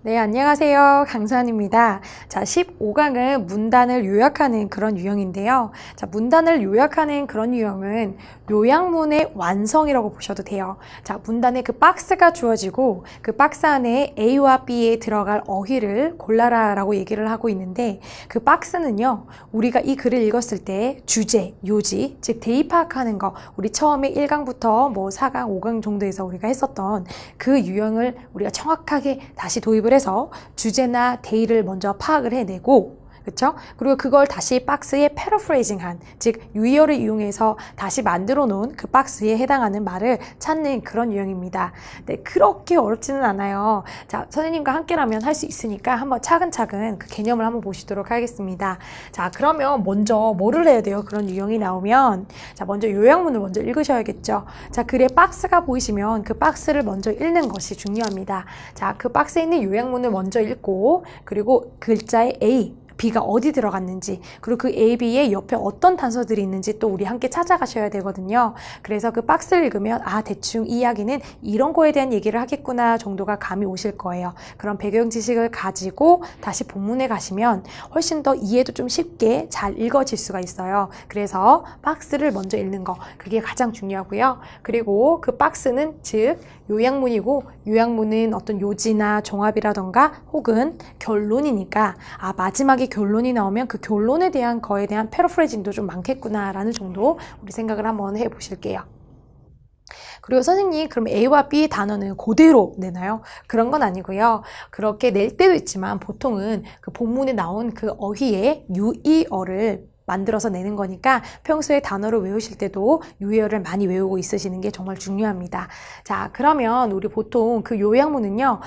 네, 안녕하세요. 강수환입니다. 자, 15강은 문단을 요약하는 그런 유형인데요. 자, 문단을 요약하는 그런 유형은 요약문의 완성이라고 보셔도 돼요. 자, 문단에 그 박스가 주어지고 그 박스 안에 A와 B에 들어갈 어휘를 골라라 라고 얘기를 하고 있는데 그 박스는요, 우리가 이 글을 읽었을 때 주제, 요지, 즉 대의 파악하는 거, 우리 처음에 1강부터 뭐 4강, 5강 정도에서 우리가 했었던 그 유형을 우리가 정확하게 다시 도입을 해서 주제나 대의를 먼저 파악을 해내고, 그렇죠? 그리고 그걸 다시 박스에 패러프레이징한, 즉 유의어를 이용해서 다시 만들어 놓은 그 박스에 해당하는 말을 찾는 그런 유형입니다. 네, 그렇게 어렵지는 않아요. 자, 선생님과 함께라면 할 수 있으니까 한번 차근차근 그 개념을 한번 보시도록 하겠습니다. 자, 그러면 먼저 뭐를 해야 돼요? 그런 유형이 나오면, 자, 먼저 요약문을 먼저 읽으셔야겠죠. 자, 글에 박스가 보이시면 그 박스를 먼저 읽는 것이 중요합니다. 자, 그 박스에 있는 요약문을 먼저 읽고, 그리고 글자의 A, B가 어디 들어갔는지, 그리고 그 A, B의 옆에 어떤 단서들이 있는지 또 우리 함께 찾아가셔야 되거든요. 그래서 그 박스를 읽으면 아, 대충 이 이야기는 이런 거에 대한 얘기를 하겠구나 정도가 감이 오실 거예요. 그런 배경 지식을 가지고 다시 본문에 가시면 훨씬 더 이해도 좀 쉽게 잘 읽어질 수가 있어요. 그래서 박스를 먼저 읽는 거, 그게 가장 중요하고요. 그리고 그 박스는 즉 요약문이고, 요약문은 어떤 요지나 종합이라던가 혹은 결론이니까 아, 마지막에 결론이 나오면 그 결론에 대한 거에 대한 패러프레이징도 좀 많겠구나 라는 정도 우리 생각을 한번 해보실게요. 그리고 선생님, 그럼 A와 B의 단어는 그대로 내나요? 그런 건 아니고요. 그렇게 낼 때도 있지만 보통은 그 본문에 나온 그 어휘의 유의어를 만들어서 내는 거니까 평소에 단어를 외우실 때도 유의어를 많이 외우고 있으시는 게 정말 중요합니다. 자, 그러면 우리 보통 그 요약문은요,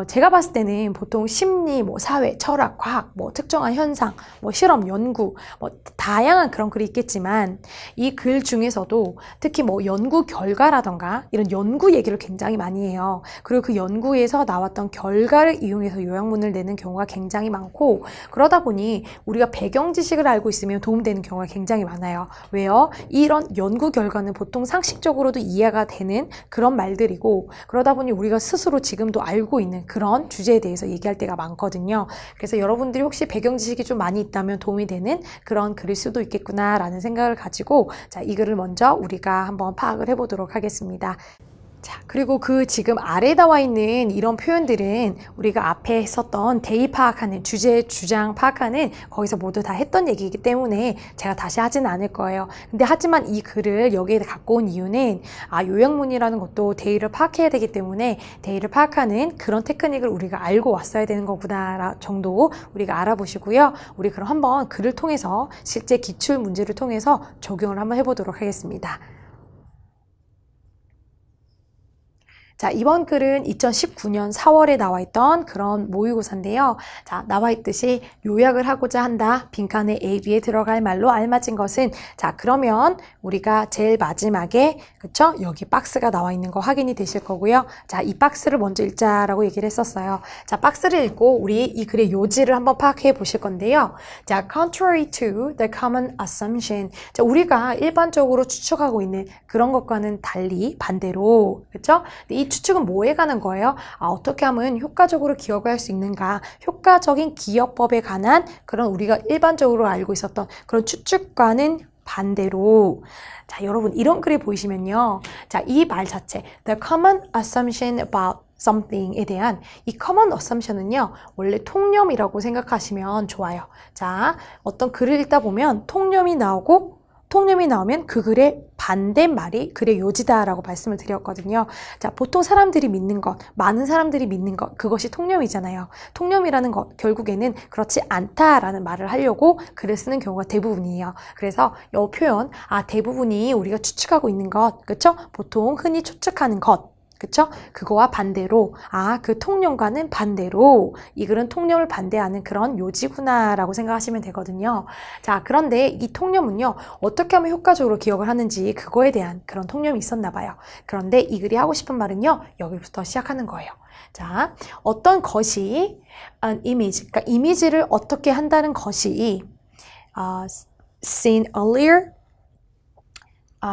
제가 봤을 때는 보통 심리, 뭐 사회, 철학, 과학, 뭐 특정한 현상, 뭐 실험, 연구, 뭐 다양한 그런 글이 있겠지만 이 글 중에서도 특히 뭐 연구 결과라던가 이런 연구 얘기를 굉장히 많이 해요. 그리고 그 연구에서 나왔던 결과를 이용해서 요약문을 내는 경우가 굉장히 많고, 그러다 보니 우리가 배경 지식을 알고 있으면 도움되는 경우가 굉장히 많아요. 왜요? 이런 연구 결과는 보통 상식적으로도 이해가 되는 그런 말들이고, 그러다 보니 우리가 스스로 지금도 알고 있는 그런 주제에 대해서 얘기할 때가 많거든요. 그래서 여러분들이 혹시 배경 지식이 좀 많이 있다면 도움이 되는 그런 글일 수도 있겠구나 라는 생각을 가지고, 자, 이 글을 먼저 우리가 한번 파악을 해보도록 하겠습니다. 자, 그리고 그 지금 아래에 나와 있는 이런 표현들은 우리가 앞에 썼던 대의 파악하는, 주제, 주장 파악하는 거기서 모두 다 했던 얘기이기 때문에 제가 다시 하진 않을 거예요. 근데 하지만 이 글을 여기에 갖고 온 이유는 요약문이라는 것도 대의를 파악해야 되기 때문에 대의를 파악하는 그런 테크닉을 우리가 알고 왔어야 되는 거구나 정도 우리가 알아보시고요. 우리 그럼 한번 글을 통해서 실제 기출 문제를 통해서 적용을 한번 해보도록 하겠습니다. 자, 이번 글은 2019년 4월에 나와 있던 그런 모의고사인데요. 자, 나와 있듯이 요약을 하고자 한다. 빈칸에 A, B에 들어갈 말로 알맞은 것은, 자, 그러면 우리가 제일 마지막에, 그쵸? 여기 박스가 나와 있는 거 확인이 되실 거고요. 자, 이 박스를 먼저 읽자라고 얘기를 했었어요. 자, 박스를 읽고 우리 이 글의 요지를 한번 파악해 보실 건데요. 자, contrary to the common assumption. 자, 우리가 일반적으로 추측하고 있는 그런 것과는 달리, 반대로, 그쵸? 이 추측은 뭐에 관한 거예요? 어떻게 하면 효과적으로 기억을 할 수 있는가? 효과적인 기억법에 관한 그런 우리가 일반적으로 알고 있었던 그런 추측과는 반대로. 자, 여러분, 이런 글이 보이시면요. 자, 이 말 자체, the common assumption about something에 대한 이 common assumption은요, 원래 통념이라고 생각하시면 좋아요. 자, 어떤 글을 읽다 보면 통념이 나오면 그 글의 반대말이 글의 요지다라고 말씀을 드렸거든요. 자, 보통 사람들이 믿는 것, 많은 사람들이 믿는 것, 그것이 통념이잖아요. 통념이라는 것, 결국에는 그렇지 않다라는 말을 하려고 글을 쓰는 경우가 대부분이에요. 그래서 이 표현, 대부분이 우리가 추측하고 있는 것, 그쵸? 보통 흔히 추측하는 것, 그쵸? 그거와 반대로, 그 통념과는 반대로 이 글은 통념을 반대하는 그런 요지구나 라고 생각하시면 되거든요. 자, 그런데 이 통념은요, 어떻게 하면 효과적으로 기억을 하는지 그거에 대한 그런 통념이 있었나 봐요. 그런데 이 글이 하고 싶은 말은요, 여기부터 시작하는 거예요. 자, 어떤 것이 an image, 그러니까 이미지를 어떻게 한다는 것이 seen earlier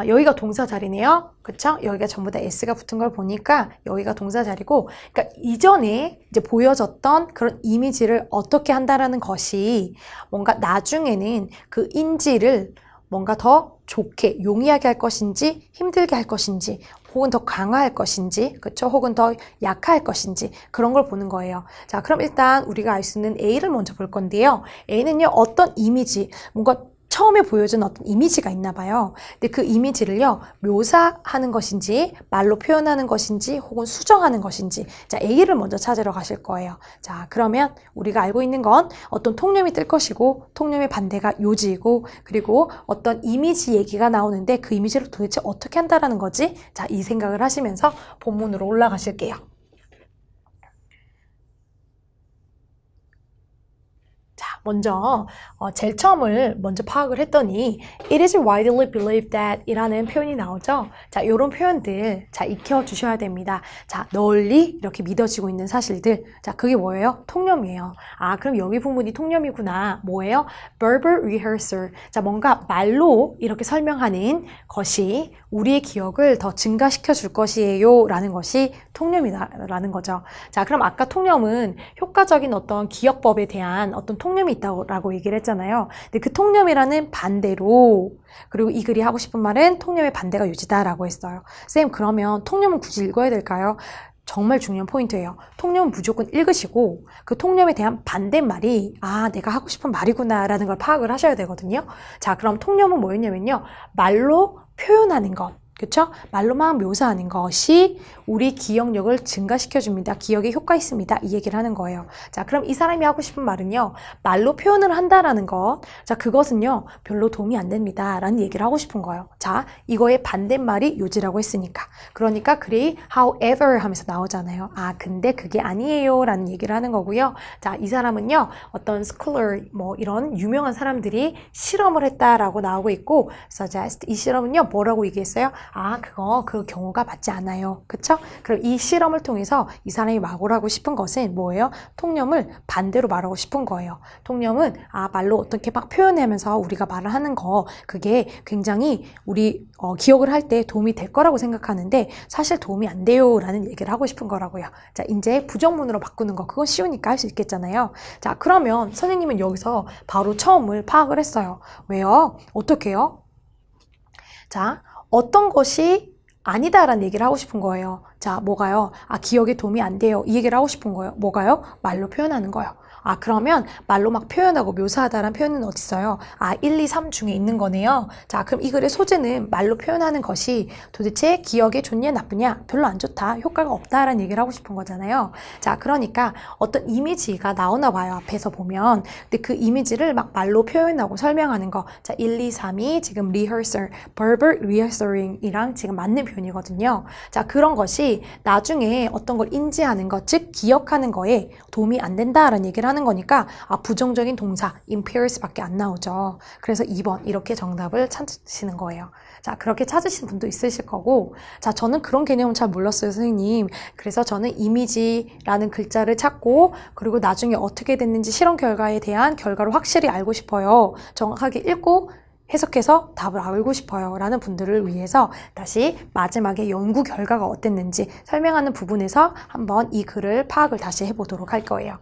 여기가 동사 자리네요. 그쵸? 여기가 전부 다 s가 붙은 걸 보니까 여기가 동사 자리고, 그러니까 이전에 이제 보여졌던 그런 이미지를 어떻게 한다라는 것이 뭔가 나중에는 그 인지를 뭔가 더 좋게 용이하게 할 것인지 힘들게 할 것인지 혹은 더 강화할 것인지 그쵸? 혹은 더 약화할 것인지 그런 걸 보는 거예요. 자, 그럼 일단 우리가 알 수 있는 A를 먼저 볼 건데요. A는요, 어떤 이미지, 뭔가 처음에 보여준 어떤 이미지가 있나 봐요. 근데 그 이미지를요, 묘사하는 것인지, 말로 표현하는 것인지, 혹은 수정하는 것인지, 자, A를 먼저 찾으러 가실 거예요. 자, 그러면 우리가 알고 있는 건 어떤 통념이 뜰 것이고, 통념의 반대가 요지이고, 그리고 어떤 이미지 얘기가 나오는데 그 이미지를 도대체 어떻게 한다라는 거지? 자, 이 생각을 하시면서 본문으로 올라가실게요. 먼저 제일 처음을 먼저 파악을 했더니 It is widely believed that 이라는 표현이 나오죠. 자, 이런 표현들 자 익혀주셔야 됩니다. 자, 널리 이렇게 믿어지고 있는 사실들. 자, 그게 뭐예요? 통념이에요. 아, 그럼 여기 부분이 통념이구나. 뭐예요? Verbal rehearsal. 자, 뭔가 말로 이렇게 설명하는 것이 우리의 기억을 더 증가시켜 줄 것이에요 라는 것이 통념이라는 거죠. 자, 그럼 아까 통념은 효과적인 어떤 기억법에 대한 어떤 통념이 있다고 얘기를 했잖아요. 근데 그 통념이라는 반대로, 그리고 이 글이 하고 싶은 말은 통념의 반대가 유지다라고 했어요. 쌤, 그러면 통념은 굳이 읽어야 될까요? 정말 중요한 포인트예요. 통념은 무조건 읽으시고 그 통념에 대한 반대말이 내가 하고 싶은 말이구나 라는 걸 파악을 하셔야 되거든요. 자, 그럼 통념은 뭐였냐면요, 말로 표현하는 것, 그쵸? 말로만 묘사하는 것이 우리 기억력을 증가시켜줍니다. 기억에 효과 있습니다. 이 얘기를 하는 거예요. 자, 그럼 이 사람이 하고 싶은 말은요, 말로 표현을 한다라는 것, 자, 그것은요, 별로 도움이 안 됩니다. 라는 얘기를 하고 싶은 거예요. 자, 이거의 반대말이 요지라고 했으니까. 그러니까 글이 however 하면서 나오잖아요. 아, 근데 그게 아니에요. 라는 얘기를 하는 거고요. 자, 이 사람은요, 어떤 scholar, 이런 유명한 사람들이 실험을 했다라고 나오고 있고, suggest, 이 실험은요, 뭐라고 얘기했어요? 그 경우가 맞지 않아요. 그쵸? 그럼 이 실험을 통해서 이 사람이 말하고 싶은 것은 뭐예요? 통념을 반대로 말하고 싶은 거예요. 통념은 말로 어떻게 막 표현하면서 우리가 말을 하는 거, 그게 굉장히 우리 기억을 할 때 도움이 될 거라고 생각하는데 사실 도움이 안 돼요 라는 얘기를 하고 싶은 거라고요. 자, 이제 부정문으로 바꾸는 거, 그건 쉬우니까 할 수 있겠잖아요. 자, 그러면 선생님은 여기서 바로 처음을 파악을 했어요. 왜요? 어떻게 해요? 자, 어떤 것이 아니다라는 얘기를 하고 싶은 거예요. 자, 뭐가요? 기억에 도움이 안 돼요. 이 얘기를 하고 싶은 거예요. 뭐가요? 말로 표현하는 거예요. 그러면 말로 막 표현하고 묘사하다라는 표현은 어디 있어요? 1, 2, 3 중에 있는 거네요. 자, 그럼 이 글의 소재는 말로 표현하는 것이 도대체 기억에 좋냐 나쁘냐? 별로 안 좋다. 효과가 없다라는 얘기를 하고 싶은 거잖아요. 자, 그러니까 어떤 이미지가 나오나 봐요. 앞에서 보면. 근데 그 이미지를 막 말로 표현하고 설명하는 거. 자, 1, 2, 3이 지금 rehearsal, verbal rehearsing이랑 지금 맞는 표현이거든요. 자, 그런 것이 나중에 어떤 걸 인지하는 것, 즉 기억하는 거에 도움이 안 된다라는 얘기를 하는 거니까 부정적인 동사 impairs 밖에 안 나오죠. 그래서 2번 이렇게 정답을 찾으시는 거예요. 자, 그렇게 찾으신 분도 있으실 거고, 자, 저는 그런 개념은 잘 몰랐어요, 선생님. 그래서 저는 이미지라는 글자를 찾고, 그리고 나중에 어떻게 됐는지 실험 결과에 대한 결과를 확실히 알고 싶어요. 정확하게 읽고 해석해서 답을 알고 싶어요 라는 분들을 위해서 다시 마지막에 연구 결과가 어땠는지 설명하는 부분에서 한번 이 글을 파악을 다시 해보도록 할 거예요.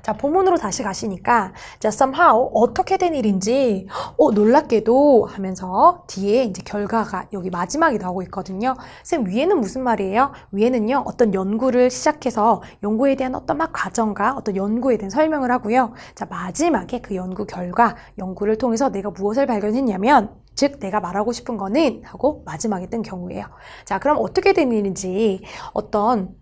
자, 본문으로 다시 가시니까 자, somehow 어떻게 된 일인지 놀랍게도 하면서 뒤에 이제 결과가 여기 마지막에 나오고 있거든요. 쌤, 위에는 무슨 말이에요? 위에는요, 어떤 연구를 시작해서 연구에 대한 어떤 막 과정과 어떤 연구에 대한 설명을 하고요. 자, 마지막에 그 연구 결과, 연구를 통해서 내가 무엇을 발견했냐면, 즉 내가 말하고 싶은 거는 하고 마지막에 뜬 경우예요. 자, 그럼 어떻게 된 일인지 어떤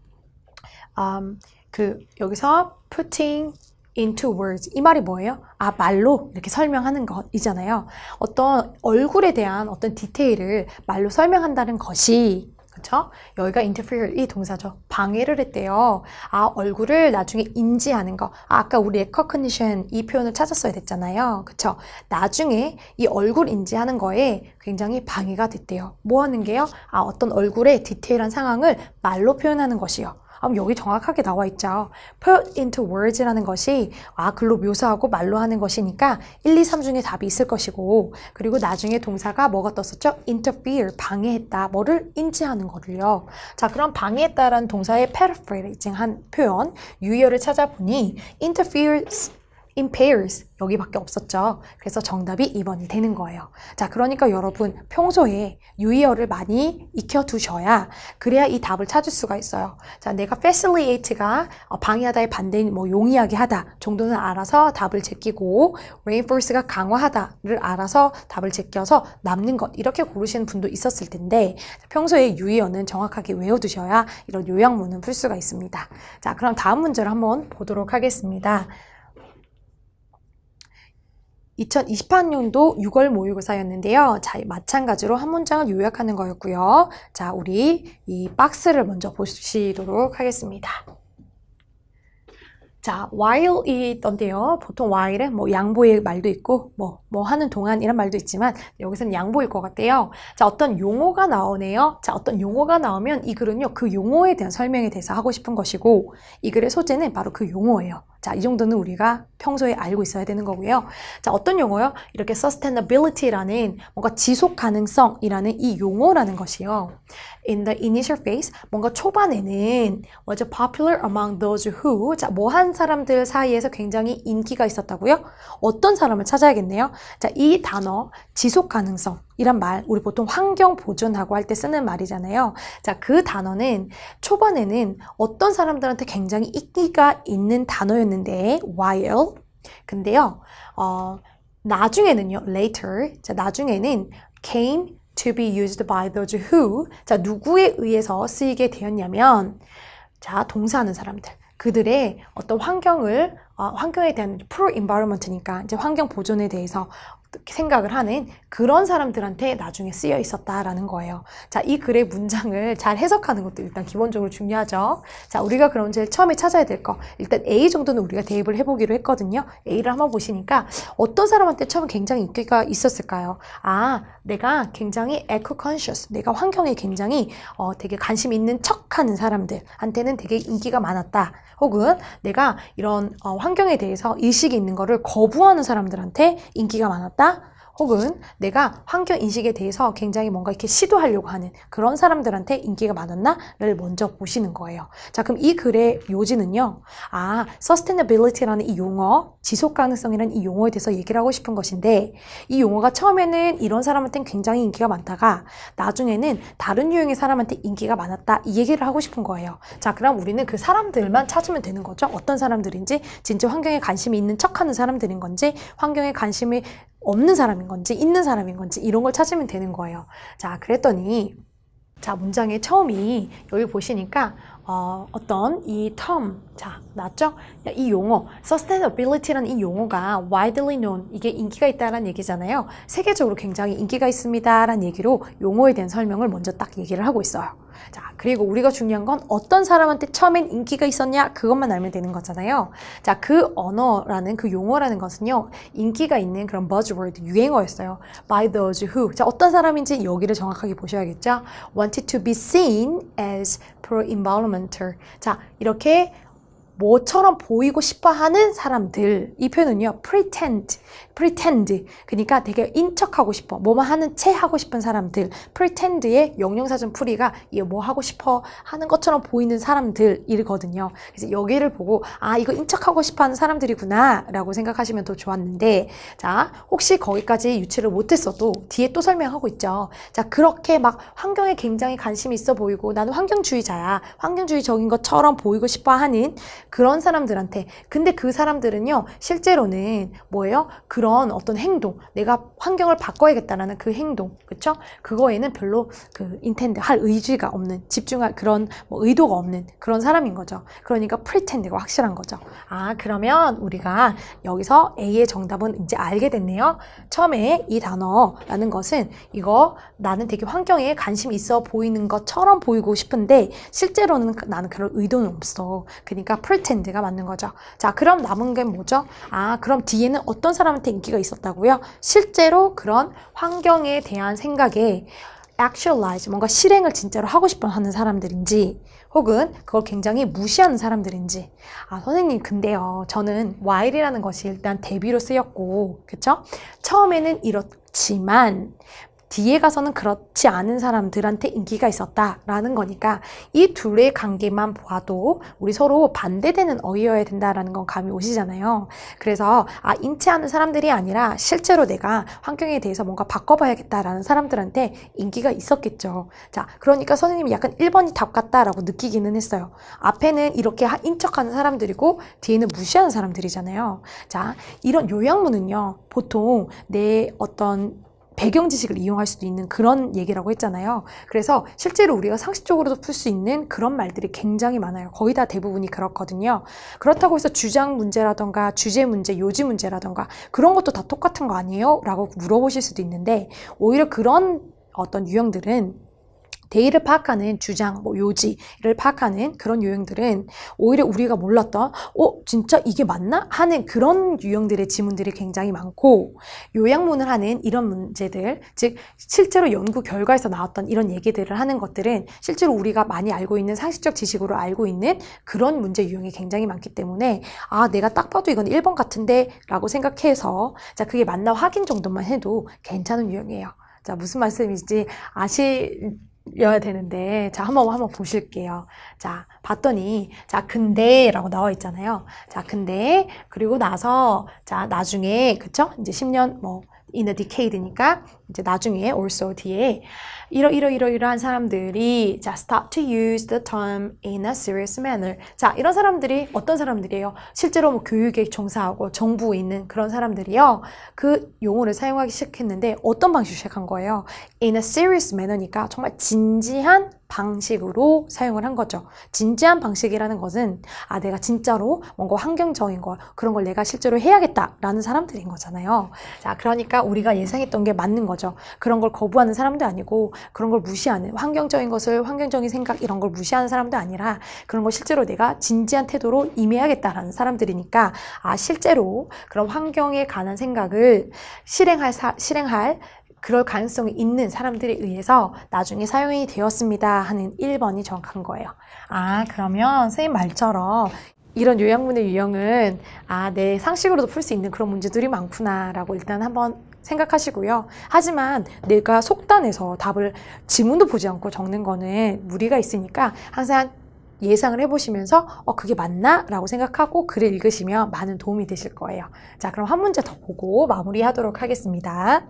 여기서 putting into words, 이 말이 뭐예요? 말로 이렇게 설명하는 것이잖아요. 어떤 얼굴에 대한 어떤 디테일을 말로 설명한다는 것이, 그쵸? 여기가 interfere, 이 동사죠. 방해를 했대요. 얼굴을 나중에 인지하는 거. 아까 우리 recognition 이 표현을 찾았어야 됐잖아요. 그쵸? 나중에 이 얼굴 인지하는 거에 굉장히 방해가 됐대요. 뭐 하는 게요? 어떤 얼굴의 디테일한 상황을 말로 표현하는 것이요. 여기 정확하게 나와 있죠. put into words라는 것이 글로 묘사하고 말로 하는 것이니까 1, 2, 3 중에 답이 있을 것이고, 그리고 나중에 동사가 뭐가 떴었죠? interfere, 방해했다. 뭐를? 인지하는 거를요. 자, 그럼 방해했다라는 동사의 paraphrasing한 표현, 유의어를 찾아보니 interferes, impairs 여기밖에 없었죠. 그래서 정답이 2번이 되는 거예요. 자, 그러니까 여러분 평소에 유의어를 많이 익혀두셔야 그래야 이 답을 찾을 수가 있어요. 자, 내가 facilitate가 방해하다의 반대인 용이하게 하다 정도는 알아서 답을 제끼고, reinforce가 강화하다를 알아서 답을 제껴서 남는 것 이렇게 고르시는 분도 있었을 텐데, 평소에 유의어는 정확하게 외워두셔야 이런 요약문은 풀 수가 있습니다. 자, 그럼 다음 문제를 한번 보도록 하겠습니다. 2028년도 6월 모의고사였는데요. 자, 마찬가지로 한 문장을 요약하는 거였고요. 자, 우리 이 박스를 먼저 보시도록 하겠습니다. 자, while이 있던데요. 보통 while은 양보의 말도 있고, 하는 동안 이런 말도 있지만, 여기서는 양보일 것 같아요. 자, 어떤 용어가 나오네요. 자, 어떤 용어가 나오면 이 글은요, 그 용어에 대한 설명에 대해서 하고 싶은 것이고, 이 글의 소재는 바로 그 용어예요. 자, 이 정도는 우리가 평소에 알고 있어야 되는 거고요. 자, 어떤 용어요? 이렇게 sustainability라는 뭔가 지속 가능성이라는 이 용어라는 것이요. In the initial phase, 뭔가 초반에는 was popular among those who, 자, 한 사람들 사이에서 굉장히 인기가 있었다고요? 어떤 사람을 찾아야겠네요. 자, 이 단어 지속 가능성 이란 말, 우리 보통 환경 보존하고 할 때 쓰는 말이잖아요. 자, 그 단어는 초반에는 어떤 사람들한테 굉장히 인기가 있는 단어였는데, while. 근데요, 나중에는요, later. 자, 나중에는 came to be used by those who. 자, 누구에 의해서 쓰이게 되었냐면, 자, 동사하는 사람들. 그들의 어떤 환경에 대한 pro-environment니까 이제 환경 보존에 대해서 생각을 하는 그런 사람들한테 나중에 쓰여 있었다라는 거예요. 자, 이 글의 문장을 잘 해석하는 것도 일단 기본적으로 중요하죠. 자, 우리가 그럼 제일 처음에 찾아야 될 거, 일단 A 정도는 우리가 대입을 해보기로 했거든요. A를 한번 보시니까 어떤 사람한테 처음에 굉장히 인기가 있었을까요? 내가 굉장히 eco-conscious, 내가 환경에 굉장히 되게 관심 있는 척하는 사람들한테는 되게 인기가 많았다. 혹은 내가 이런 환경에 대해서 의식이 있는 거를 거부하는 사람들한테 인기가 많았다. 혹은 내가 환경 인식에 대해서 굉장히 뭔가 이렇게 시도하려고 하는 그런 사람들한테 인기가 많았나를 먼저 보시는 거예요. 자, 그럼 이 글의 요지는요. sustainability라는 이 용어, 지속 가능성이라는 이 용어에 대해서 얘기를 하고 싶은 것인데, 이 용어가 처음에는 이런 사람한테는 굉장히 인기가 많다가 나중에는 다른 유형의 사람한테 인기가 많았다, 이 얘기를 하고 싶은 거예요. 자, 그럼 우리는 그 사람들만 찾으면 되는 거죠. 어떤 사람들인지, 진짜 환경에 관심이 있는 척하는 사람들인 건지, 환경에 관심이 없는 사람인 건지 있는 사람인 건지 이런 걸 찾으면 되는 거예요. 자, 그랬더니 자, 문장의 처음이 여기 보시니까 어떤 이 term, 자, 맞죠? 이 용어, sustainability라는 이 용어가 widely known, 이게 인기가 있다라는 얘기잖아요. 세계적으로 굉장히 인기가 있습니다라는 얘기로 용어에 대한 설명을 먼저 딱 얘기를 하고 있어요. 자, 그리고 우리가 중요한 건 어떤 사람한테 처음엔 인기가 있었냐, 그것만 알면 되는 거잖아요. 자, 그 언어라는, 그 용어라는 것은요, 인기가 있는 그런 buzzword, 유행어였어요. by those who. 자, 어떤 사람인지 여기를 정확하게 보셔야겠죠? wanted to be seen as pro-environmental. 자, 이렇게 뭐처럼 보이고 싶어 하는 사람들. 이 표현은요, pretend. 그러니까 되게 인척하고 싶어. 뭐만 하는 채 하고 싶은 사람들. pretend의 영영사전 풀이가 뭐 하고 싶어 하는 것처럼 보이는 사람들이거든요. 그래서 여기를 보고, 이거 인척하고 싶어 하는 사람들이구나 라고 생각하시면 더 좋았는데, 자, 혹시 거기까지 유치를 못했어도 뒤에 또 설명하고 있죠. 자, 그렇게 막 환경에 굉장히 관심이 있어 보이고, 나는 환경주의자야. 환경주의적인 것처럼 보이고 싶어 하는 그런 사람들한테. 근데 그 사람들은요, 실제로는 뭐예요? 그런 어떤 행동, 내가 환경을 바꿔야겠다라는 그 행동, 그쵸? 그거에는 별로 할 의지가 없는, 집중할 그런 의도가 없는 그런 사람인 거죠. 그러니까 pretend가 확실한 거죠. 그러면 우리가 여기서 A의 정답은 이제 알게 됐네요. 처음에 이 단어라는 것은 이거 나는 되게 환경에 관심이 있어 보이는 것처럼 보이고 싶은데 실제로는 나는 그런 의도는 없어. 그러니까 pretend가 맞는 거죠. 자, 그럼 남은 게 뭐죠? 그럼 뒤에는 어떤 사람한테 인기가 있었다고요? 실제로 그런 환경에 대한 생각에 actualize, 뭔가 실행을 진짜로 하고 싶어 하는 사람들인지 혹은 그걸 굉장히 무시하는 사람들인지. 선생님 근데요, 저는 while이라는 것이 일단 대비로 쓰였고, 그쵸? 처음에는 이렇지만 뒤에 가서는 그렇지 않은 사람들한테 인기가 있었다라는 거니까 이 둘의 관계만 봐도 우리 서로 반대되는 어휘여야 된다라는 건 감이 오시잖아요. 그래서 인지하는 사람들이 아니라 실제로 내가 환경에 대해서 뭔가 바꿔봐야겠다라는 사람들한테 인기가 있었겠죠. 자, 그러니까 선생님이 약간 1번이 답 같다라고 느끼기는 했어요. 앞에는 이렇게 인척하는 사람들이고 뒤에는 무시하는 사람들이잖아요. 자, 이런 요약문은요, 보통 내 어떤 배경 지식을 이용할 수도 있는 그런 얘기라고 했잖아요. 그래서 실제로 우리가 상식적으로도 풀 수 있는 그런 말들이 굉장히 많아요. 거의 다 대부분이 그렇거든요. 그렇다고 해서 주장 문제라던가 주제 문제, 요지 문제라던가 그런 것도 다 똑같은 거 아니에요? 라고 물어보실 수도 있는데 오히려 그런 어떤 유형들은 대의를 파악하는 주장, 요지를 파악하는 그런 유형들은 오히려 우리가 몰랐던 진짜 이게 맞나? 하는 그런 유형들의 지문들이 굉장히 많고 요약문을 하는 이런 문제들, 즉 실제로 연구 결과에서 나왔던 이런 얘기들을 하는 것들은 실제로 우리가 많이 알고 있는 상식적 지식으로 알고 있는 그런 문제 유형이 굉장히 많기 때문에 내가 딱 봐도 이건 1번 같은데 라고 생각해서 자, 그게 맞나 확인 정도만 해도 괜찮은 유형이에요. 자, 무슨 말씀인지 아셔야 되는데, 자, 한번 보실게요. 자, 봤더니, 자, 근데, 라고 나와 있잖아요. 자, 근데, 그리고 나서, 자, 나중에, 그쵸? 이제 10년, in a decade니까, 이제 나중에, also 뒤에, 이러한 사람들이, 자, start to use the term in a serious manner. 자, 이런 사람들이 어떤 사람들이에요? 실제로 교육에 종사하고 정부에 있는 그런 사람들이요. 그 용어를 사용하기 시작했는데, 어떤 방식으로 시작한 거예요? in a serious manner니까 정말 진지한 방식으로 사용을 한 거죠. 진지한 방식이라는 것은 내가 진짜로 뭔가 환경적인 거 그런 걸 내가 실제로 해야겠다라는 사람들인 거잖아요. 자, 그러니까 우리가 예상했던 게 맞는 거죠. 그런 걸 거부하는 사람도 아니고 그런 걸 무시하는 환경적인 것을 환경적인 생각 이런 걸 무시하는 사람도 아니라 그런 걸 실제로 내가 진지한 태도로 임해야겠다라는 사람들이니까 실제로 그런 환경에 관한 생각을 실행할 그럴 가능성이 있는 사람들에 의해서 나중에 사용이 되었습니다 하는 1번이 정확한 거예요. 그러면 선생님 말처럼 이런 요약문의 유형은 내 상식으로도 풀 수 있는 그런 문제들이 많구나 라고 일단 한번 생각하시고요. 하지만 내가 속단해서 답을 지문도 보지 않고 적는 거는 무리가 있으니까 항상 예상을 해보시면서 그게 맞나? 라고 생각하고 글을 읽으시면 많은 도움이 되실 거예요. 자, 그럼 한 문제 더 보고 마무리하도록 하겠습니다.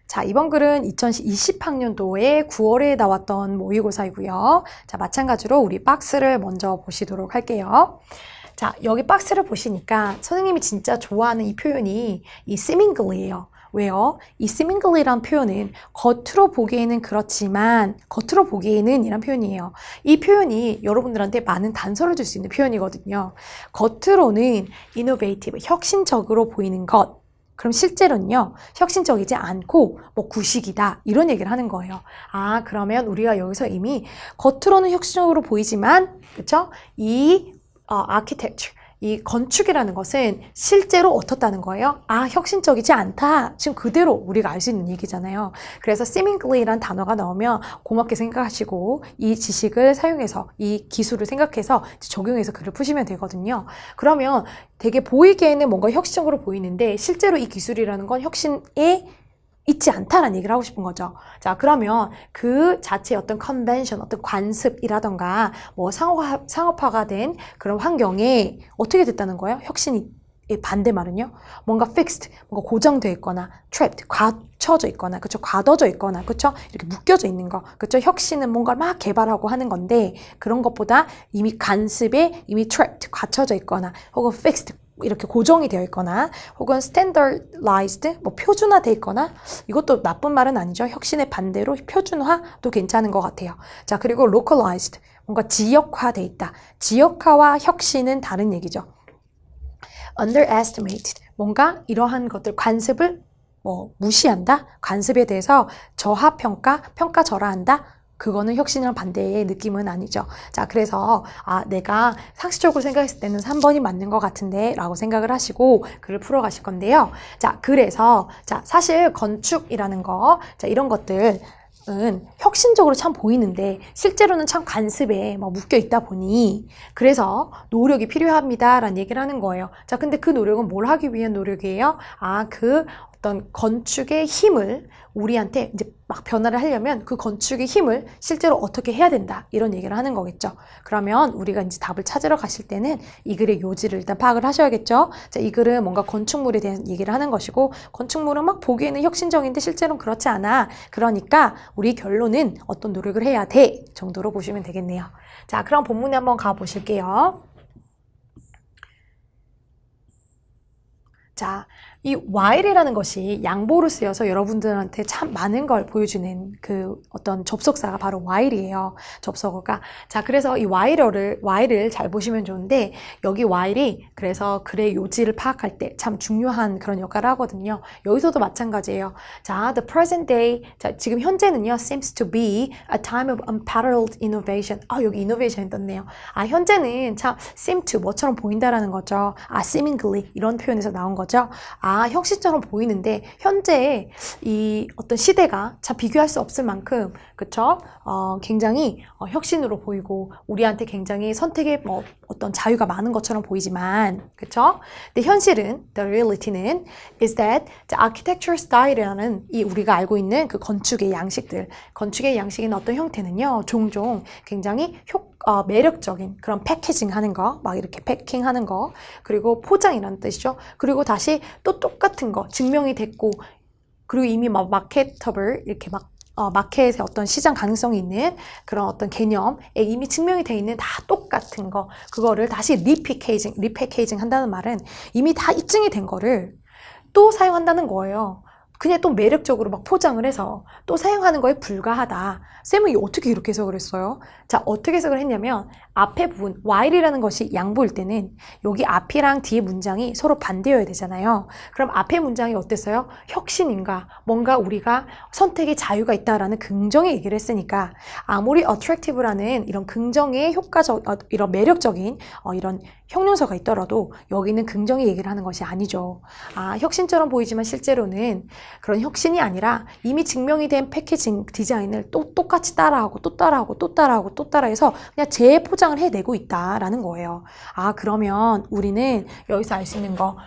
자, 이번 글은 2020학년도에 9월에 나왔던 모의고사이고요. 자, 마찬가지로 우리 박스를 먼저 보시도록 할게요. 자, 여기 박스를 보시니까 선생님이 진짜 좋아하는 이 표현이 이 seemingly예요. 왜요? 이 seemingly란 표현은 겉으로 보기에는 그렇지만 겉으로 보기에는 이란 표현이에요. 이 표현이 여러분들한테 많은 단서를 줄 수 있는 표현이거든요. 겉으로는 innovative, 혁신적으로 보이는 것. 그럼 실제로는요, 혁신적이지 않고 구식이다 이런 얘기를 하는 거예요. 그러면 우리가 여기서 이미 겉으로는 혁신적으로 보이지만 그쵸? 이 architecture, 이 건축이라는 것은 실제로 어떻다는 거예요? 혁신적이지 않다. 지금 그대로 우리가 알 수 있는 얘기잖아요. 그래서 seemingly란 단어가 나오면 고맙게 생각하시고 이 지식을 사용해서 이 기술을 생각해서 적용해서 글을 푸시면 되거든요. 그러면 되게 보이기에는 뭔가 혁신적으로 보이는데 실제로 이 기술이라는 건 혁신에 있지 않다라는 얘기를 하고 싶은 거죠. 자, 그러면 그 자체의 어떤 컨벤션, 어떤 관습이라던가 상업화가 된 그런 환경에 어떻게 됐다는 거예요? 혁신의 반대말은요? 뭔가 fixed, 뭔가 고정되어 있거나 trapped, 갇혀져 있거나, 그쵸? 가둬져 있거나, 그쵸? 이렇게 묶여져 있는 거, 그쵸? 혁신은 뭔가를 막 개발하고 하는 건데 그런 것보다 이미 관습에 이미 trapped, 갇혀져 있거나 혹은 fixed, 이렇게 고정이 되어 있거나 혹은 standardized, 표준화되어 있거나 이것도 나쁜 말은 아니죠. 혁신의 반대로 표준화도 괜찮은 것 같아요. 자, 그리고 localized, 뭔가 지역화되어 있다. 지역화와 혁신은 다른 얘기죠. underestimated, 뭔가 이러한 것들 관습을 무시한다. 관습에 대해서 저하평가, 평가절하한다. 그거는 혁신이랑 반대의 느낌은 아니죠. 자, 그래서 내가 상식적으로 생각했을 때는 3번이 맞는 것 같은데 라고 생각을 하시고 글을 풀어가실 건데요. 자, 그래서 사실 건축이라는 거, 이런 것들 혁신적으로 참 보이는데 실제로는 참 관습에 묶여 있다 보니 그래서 노력이 필요합니다 라는 얘기를 하는 거예요. 자, 근데 그 노력은 뭘 하기 위한 노력이에요? 그 어떤 건축의 힘을 우리한테 이제 막 변화를 하려면 그 건축의 힘을 실제로 어떻게 해야 된다 이런 얘기를 하는 거겠죠. 그러면 우리가 이제 답을 찾으러 가실 때는 이 글의 요지를 일단 파악을 하셔야겠죠. 자, 이 글은 뭔가 건축물에 대한 얘기를 하는 것이고 건축물은 막 보기에는 혁신적인데 실제로는 그렇지 않아. 그러니까 우리 결론은 어떤 노력을 해야 돼 정도로 보시면 되겠네요. 자, 그럼 본문에 한번 가보실게요. 자, 이 while이라는 것이 양보로 쓰여서 여러분들한테 참 많은 걸 보여주는 그 어떤 접속사가 바로 while이에요. 접속어가. 자, 그래서 이 while을 잘 보시면 좋은데 여기 while이 그래서 글의 요지를 파악할 때 참 중요한 그런 역할을 하거든요. 여기서도 마찬가지예요. 자, the present day. 자, 지금 현재는요. seems to be a time of unparalleled innovation. 여기 innovation이 떴네요. 현재는 참 seem to 뭐처럼 보인다라는 거죠. seemingly 이런 표현에서 나온 거죠. 혁신처럼 보이는데 현재 이 어떤 시대가 참 비교할 수 없을 만큼 그쵸? 굉장히 혁신으로 보이고 우리한테 굉장히 선택의 어떤 자유가 많은 것처럼 보이지만 그쵸? 근데 현실은 the reality는 is that the architecture style이라는 이 우리가 알고 있는 그 건축의 양식들 건축의 양식인 어떤 형태는요 종종 굉장히 매력적인 그런 패키징 하는 거, 막 이렇게 패킹 하는 거, 그리고 포장이라는 뜻이죠. 그리고 다시 또 똑같은 거, 증명이 됐고, 그리고 이미 막 마케터블, 이렇게 마켓에 어떤 시장 가능성이 있는 그런 어떤 개념에 이미 증명이 돼 있는 다 똑같은 거, 그거를 다시 리패케이징 한다는 말은 이미 다 입증이 된 거를 또 사용한다는 거예요. 그냥 또 매력적으로 막 포장을 해서 또 사용하는 거에 불과하다. 쌤은 어떻게 이렇게 해석을 했어요? 자, 어떻게 해석을 했냐면 앞에 부분, while이라는 것이 양보일 때는 여기 앞이랑 뒤에 문장이 서로 반대여야 되잖아요. 그럼 앞에 문장이 어땠어요? 혁신인가? 뭔가 우리가 선택의 자유가 있다라는 긍정의 얘기를 했으니까 아무리 attractive라는 이런 긍정의 효과적, 이런 매력적인 이런 형용사가 있더라도 여기는 긍정의 얘기를 하는 것이 아니죠. 혁신처럼 보이지만 실제로는 그런 혁신이 아니라 이미 증명이 된 패키징 디자인을 또 똑같이 따라하고 또 따라하고 또 따라하고 또 따라해서 그냥 재포장을 해내고 있다라는 거예요. 그러면 우리는 여기서 알 수 있는 거,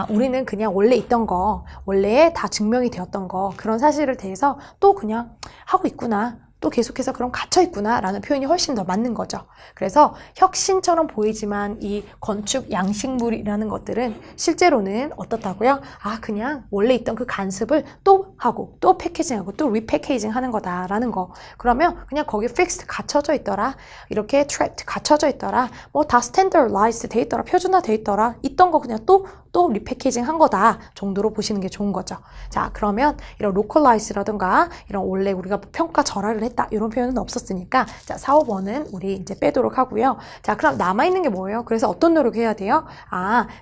우리는 그냥 원래 있던 거, 원래 다 증명이 되었던 거, 그런 사실을 대해서 또 그냥 하고 있구나. 또 계속해서 그럼 갇혀있구나 라는 표현이 훨씬 더 맞는 거죠. 그래서 혁신처럼 보이지만 이 건축 양식물이라는 것들은 실제로는 어떻다고요? 그냥 원래 있던 그 간습을 또 하고 또 패키징하고 또 리패키징 하는 거다라는 거. 그러면 그냥 거기 fixed 갇혀져 있더라. 이렇게 trapped 갇혀져 있더라. 뭐 다 standardized 돼 있더라. 표준화 돼 있더라. 있던 거 그냥 또 리패키징 한 거다 정도로 보시는 게 좋은 거죠. 자, 그러면 이런 localize라든가 이런 원래 우리가 평가 절하를 했다 이런 표현은 없었으니까 자, 4, 5번은 우리 이제 빼도록 하고요. 자, 그럼 남아있는 게 뭐예요? 그래서 어떤 노력을 해야 돼요?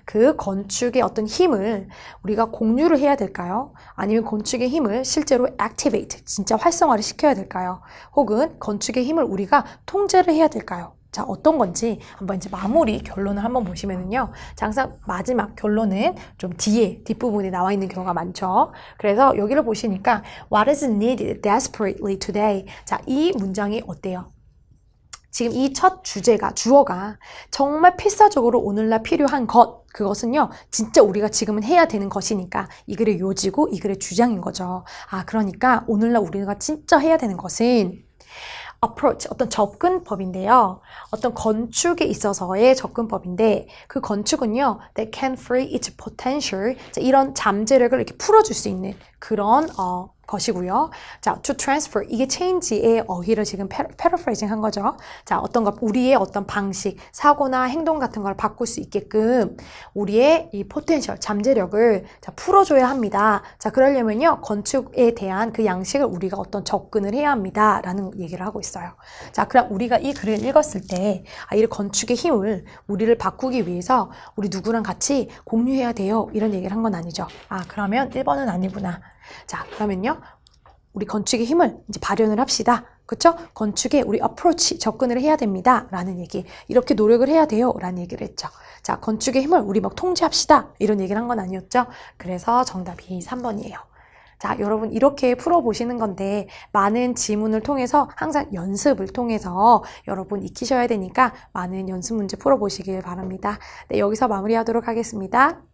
그 건축의 어떤 힘을 우리가 공유를 해야 될까요? 아니면 건축의 힘을 실제로 activate, 진짜 활성화를 시켜야 될까요? 혹은 건축의 힘을 우리가 통제를 해야 될까요? 자, 어떤 건지 한번 이제 마무리 결론을 한번 보시면은요. 자, 항상 마지막 결론은 좀 뒷부분에 나와 있는 경우가 많죠. 그래서 여기를 보시니까 What is needed desperately today? 자, 이 문장이 어때요? 지금 이 첫 주어가 정말 필사적으로 오늘날 필요한 것, 그것은요, 진짜 우리가 지금은 해야 되는 것이니까 이 글의 요지고 이 글의 주장인 거죠. 그러니까 오늘날 우리가 진짜 해야 되는 것은 approach, 어떤 접근법인데요. 어떤 건축에 있어서의 접근법인데 그 건축은요, that can free its potential, 이런 잠재력을 이렇게 풀어줄 수 있는 그런 것이고요. 자, to transfer, 이게 change의 어휘를 지금 paraphrasing 한 거죠. 자, 우리의 어떤 방식, 사고나 행동 같은 걸 바꿀 수 있게끔 우리의 이 potential, 잠재력을 풀어줘야 합니다. 자, 그러려면요, 건축에 대한 그 양식을 우리가 어떤 접근을 해야 합니다. 라는 얘기를 하고 있어요. 자, 그럼 우리가 이 글을 읽었을 때, 이 건축의 힘을 우리를 바꾸기 위해서 우리 누구랑 같이 공유해야 돼요. 이런 얘기를 한 건 아니죠. 그러면 1번은 아니구나. 자, 그러면요, 우리 건축의 힘을 이제 발현을 합시다. 그쵸? 건축에 우리 approach, 접근을 해야 됩니다. 라는 얘기. 이렇게 노력을 해야 돼요. 라는 얘기를 했죠. 자, 건축의 힘을 우리 막 통제합시다. 이런 얘기를 한 건 아니었죠? 그래서 정답이 3번이에요. 자, 여러분 이렇게 풀어보시는 건데 많은 지문을 통해서 항상 연습을 통해서 여러분 익히셔야 되니까 많은 연습 문제 풀어보시길 바랍니다. 네, 여기서 마무리하도록 하겠습니다.